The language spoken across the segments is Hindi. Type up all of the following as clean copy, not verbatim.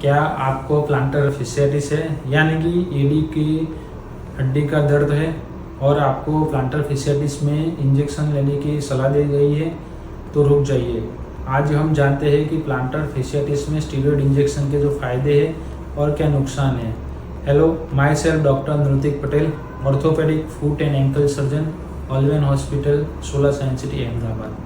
क्या आपको प्लांटर fasciitis है यानी कि एडी की हड्डी का दर्द है और आपको प्लांटर fasciitis में इंजेक्शन लेने की सलाह दी गई है तो रुक जाइए। आज हम जानते हैं कि प्लांटर fasciitis में स्टीरॉयड इंजेक्शन के जो फायदे हैं और क्या नुकसान है। Hello, myself doctor Nritik Patel, orthopedic foot and ankle surgeon, ऑलवेन हॉस्पिटल, 16 साइंस सिटी, अहमदाबाद।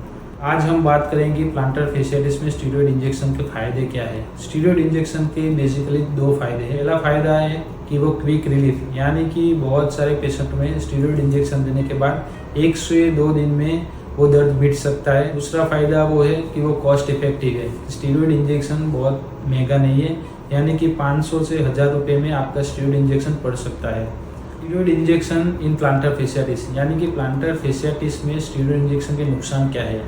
आज हम बात करेंगे प्लांटर fasciitis में स्टीरॉयड इंजेक्शन के फायदे क्या है। स्टीरॉयड इंजेक्शन के बेसिकली दो फायदे हैं। पहला फायदा है कि वो क्विक रिलीफ, यानी कि बहुत सारे पेशेंट में स्टीरॉयड इंजेक्शन देने के बाद 1 से 2 दिन में वो दर्द मिट सकता है। दूसरा फायदा वो है कि वो कॉस्ट इफेक्टिव है। स्टीरॉयड इंजेक्शन बहुत महंगा नहीं है, यानी कि 500 से 1000 रुपये में आपका स्टीरॉयड इंजेक्शन पड़ सकता है। स्टीरॉयड इंजेक्शन इन प्लांटर fasciitis, यानी कि प्लांटर fasciitis में स्टीरॉयड इंजेक्शन के नुकसान क्या है।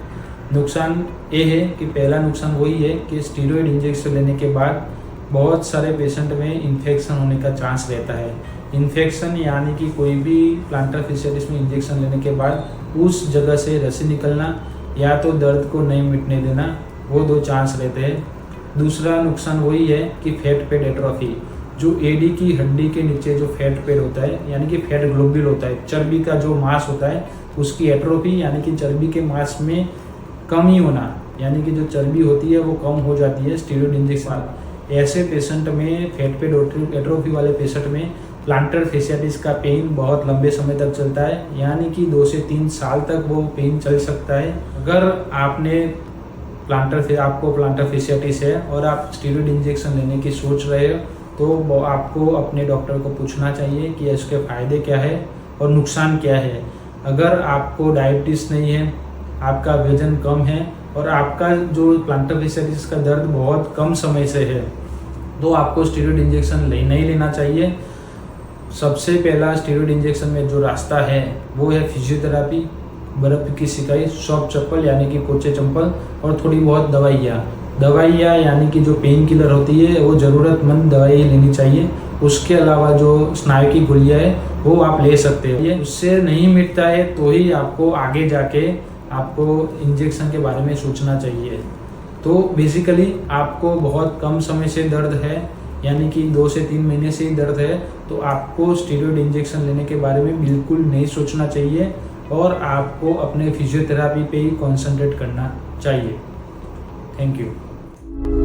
नुकसान ये है कि पहला नुकसान वही है कि स्टीरॉयड इंजेक्शन लेने के बाद बहुत सारे पेशेंट में इन्फेक्शन होने का चांस रहता है। इन्फेक्शन यानी कि कोई भी प्लांटर fasciitis में इंजेक्शन लेने के बाद उस जगह से रस्सी निकलना या तो दर्द को नहीं मिटने देना, वो 2 चांस रहते हैं। दूसरा नुकसान वही है कि फैट पैड एट्रोफी, जो एडी की हड्डी के नीचे जो फैट पैड होता है यानी कि फैट ग्लोब्यूल होता है, चर्बी का जो मांस होता है उसकी एट्रोफी यानी कि चर्बी के मांस में कमी होना, यानी कि जो चर्बी होती है वो कम हो जाती है स्टीरॉयड इंजेक्शन। ऐसे पेशेंट में फैट पैड एट्रोफी वाले पेशेंट में प्लांटर fasciitis का पेन बहुत लंबे समय तक चलता है, यानी कि 2 से 3 साल तक वो पेन चल सकता है। अगर आपको प्लांटर fasciitis है और आप स्टीरॉयड इंजेक्शन लेने की सोच रहे हो तो आपको अपने डॉक्टर को पूछना चाहिए कि इसके फ़ायदे क्या है और नुकसान क्या है। अगर आपको डायबिटीज़ नहीं है, आपका वजन कम है और आपका जो प्लांटर fasciitis का दर्द बहुत कम समय से है तो आपको स्टीरॉयड इंजेक्शन नहीं लेना चाहिए। सबसे पहला स्टीरॉयड इंजेक्शन में जो रास्ता है वो है फिजियोथेरापी, बर्फ़ की सिकाई, सॉफ्ट चप्पल यानी कि पोचे चंपल और थोड़ी बहुत दवाइयाँ यानी कि जो पेन किलर होती है वो ज़रूरतमंद दवाई लेनी चाहिए। उसके अलावा जो स्नायु की गोलियाँ है वो आप ले सकते हो। ये उससे नहीं मिटता है तो ही आपको आगे जाके आपको इंजेक्शन के बारे में सोचना चाहिए। तो बेसिकली आपको बहुत कम समय से दर्द है, यानी कि 2 से 3 महीने से ही दर्द है, तो आपको स्टीरॉयड इंजेक्शन लेने के बारे में बिल्कुल नहीं सोचना चाहिए और आपको अपने फिजियोथेरापी पे ही कॉन्सेंट्रेट करना चाहिए। Thank you.